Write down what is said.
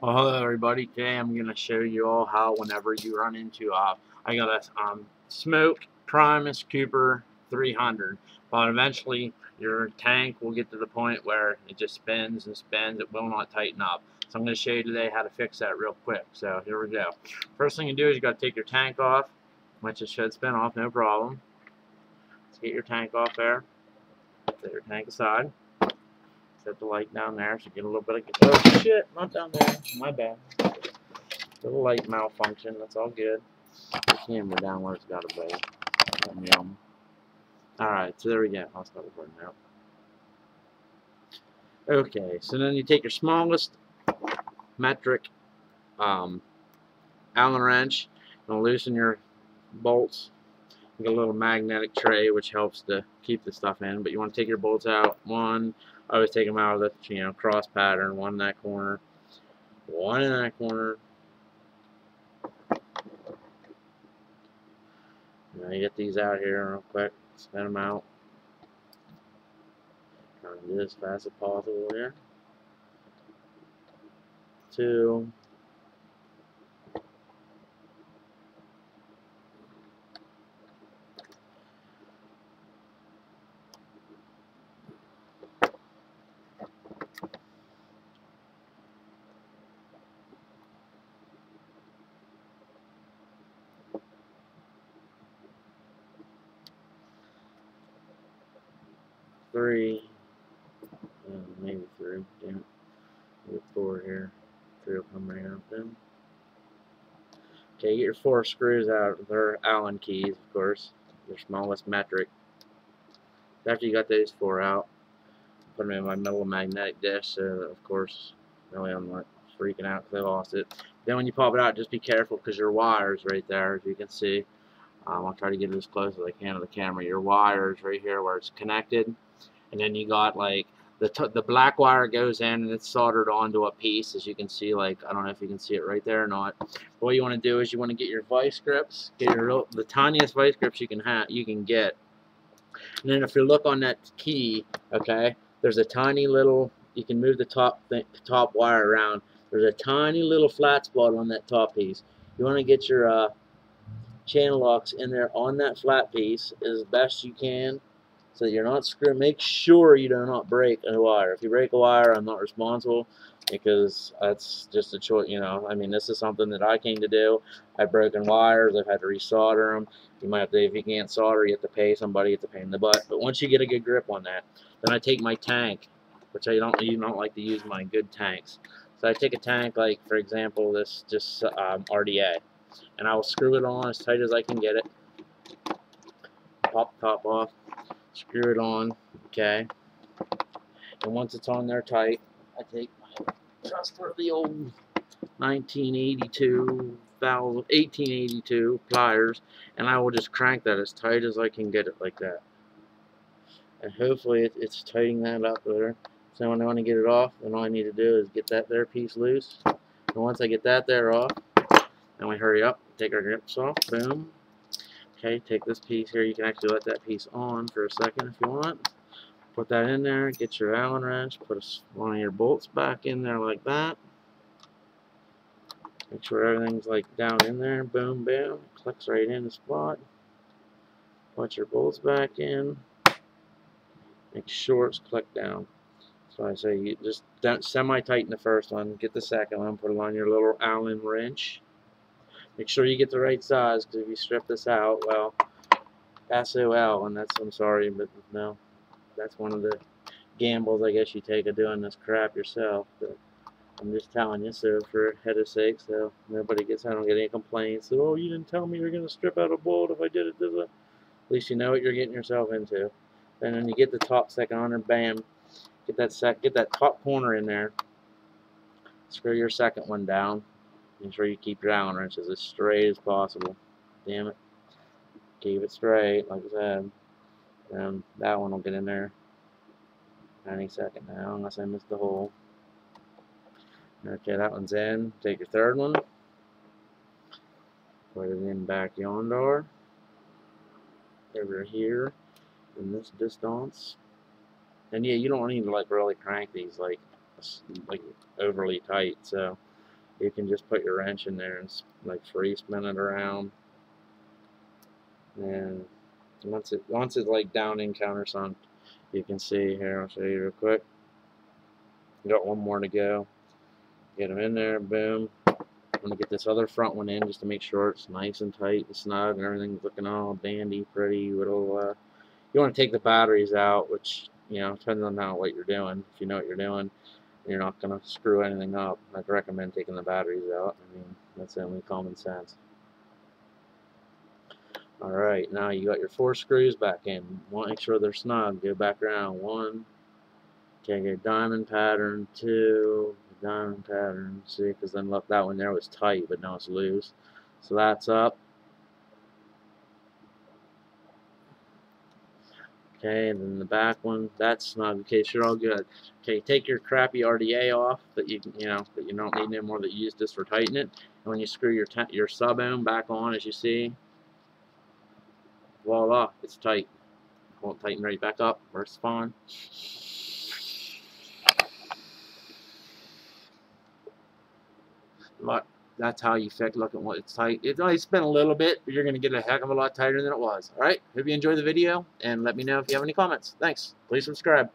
Well, hello everybody. Today I'm going to show you all how whenever you run into I got a Smok Primus Kooper 300, but eventually your tank will get to the point where it just spins and spins. It will not tighten up. So I'm going to show you today how to fix that real quick. So here we go. First thing you do is you got to take your tank off, which it should spin off, no problem. Let's get your tank off there. Set your tank aside. Set the light down there so you get a little bit of. Oh shit! Not down there. My bad. Little light malfunction, that's all good. Put the camera down where it's got to be. Yum. Alright, so there we go. I'll start recording now. Okay, so then you take your smallest metric Allen wrench and loosen your bolts. You get a little magnetic tray which helps to keep the stuff in, but you want to take your bolts out. One, I always take them out of the cross pattern. One in that corner, one in that corner. Now you get these out here real quick, spin them out. Trying to do this as fast as possible here. 2. 3. Maybe 3. Damn it. Maybe 4 here. 3 will come right out then. Okay, get your 4 screws out. They're Allen keys, of course. Your smallest metric. After you got those 4 out, put them in my middle magnetic dish, so of course, really I'm not freaking out because I lost it. Then when you pop it out, just be careful because your wire's right there, as you can see. I'll try to get it as close as I can to the camera. Your wire's right here where it's connected. And then you got like the black wire goes in and it's soldered onto a piece, as you can see. Like, I don't know if you can see it right there or not. But what you want to do is you want to get your vice grips, get the tiniest vice grips you can get. And then if you look on that key, okay, there's a tiny little. You can move the top wire around. There's a tiny little flat spot on that top piece. You want to get your channel locks in there on that flat piece as best you can, so that you're not screwing. Make sure you do not break a wire. If you break a wire, I'm not responsible, because that's just a choice. I mean, this is something that I came to do. I've broken wires. I've had to resolder them. You might have to, if you can't solder, you have to pay somebody. You have to pay in the butt. But once you get a good grip on that, then I take my tank, which you don't like to use my good tanks. So I take a tank, like for example, this just RDA, and I will screw it on as tight as I can get it. Pop the top off. Screw it on, okay, and once it's on there tight, I take my trustworthy old 1882 pliers, and I will just crank that as tight as I can get it, like that. And hopefully it's tightening that up there. So when I want to get it off, then all I need to do is get that there piece loose. And once I get that there off, then we hurry up, take our grips off, boom. Okay, take this piece here. You can actually let that piece on for a second if you want. Put that in there. Get your Allen wrench. Put one of your bolts back in there like that. Make sure everything's like down in there. Boom, boom. Clicks right in the spot. Put your bolts back in. Make sure it's clicked down. So I say you just semi-tighten the first one. Get the second one. Put it on your little Allen wrench. Make sure you get the right size, because if you strip this out, well, SOL, and I'm sorry, but no, that's one of the gambles I guess you take of doing this crap yourself. But I'm just telling you, so for head's sake, so nobody gets, I don't get any complaints. So, oh, you didn't tell me you're going to strip out a bolt if I did it this way. At least you know what you're getting yourself into. And then you get the top second on there, bam, get that top corner in there. Screw your second one down. Make sure you keep your Allen wrenches as straight as possible. Damn it. Keep it straight, like I said. And that one will get in there any second now, unless I miss the hole. Okay, that one's in. Take your third one. Put it in back yonder. Over here. In this distance. And yeah, you don't need to like really crank these like overly tight. So you can just put your wrench in there and like free spin it around. And once it's like down in countersunk, you can see here. I'll show you real quick. Got one more to go. Get them in there. Boom. I'm gonna get this other front one in just to make sure it's nice and tight and snug and everything's looking all dandy, pretty. Little. You want to take the batteries out, which, you know, depends on what you're doing. If you know what you're doing, you're not gonna screw anything up. I'd recommend taking the batteries out. I mean, that's only common sense. Alright, now you got your 4 screws back in. Want to make sure they're snug. Go back around. 1. Okay, get diamond pattern. 2. Diamond pattern. See, because then look, that one there was tight, but now it's loose. So that's up. Okay, and then the back one, that's snug. Okay, so you're all good. Okay, take your crappy RDA off that you know that you don't need anymore, that you use just for tightening it. And when you screw your sub ohm back on, as you see, voila, it's tight. Won't tighten right back up or spawn. Look, that's how you fix. Look at what it's tight. It's only been a little bit, but you're gonna get a heck of a lot tighter than it was. All right. Hope you enjoyed the video, and let me know if you have any comments. Thanks. Please subscribe.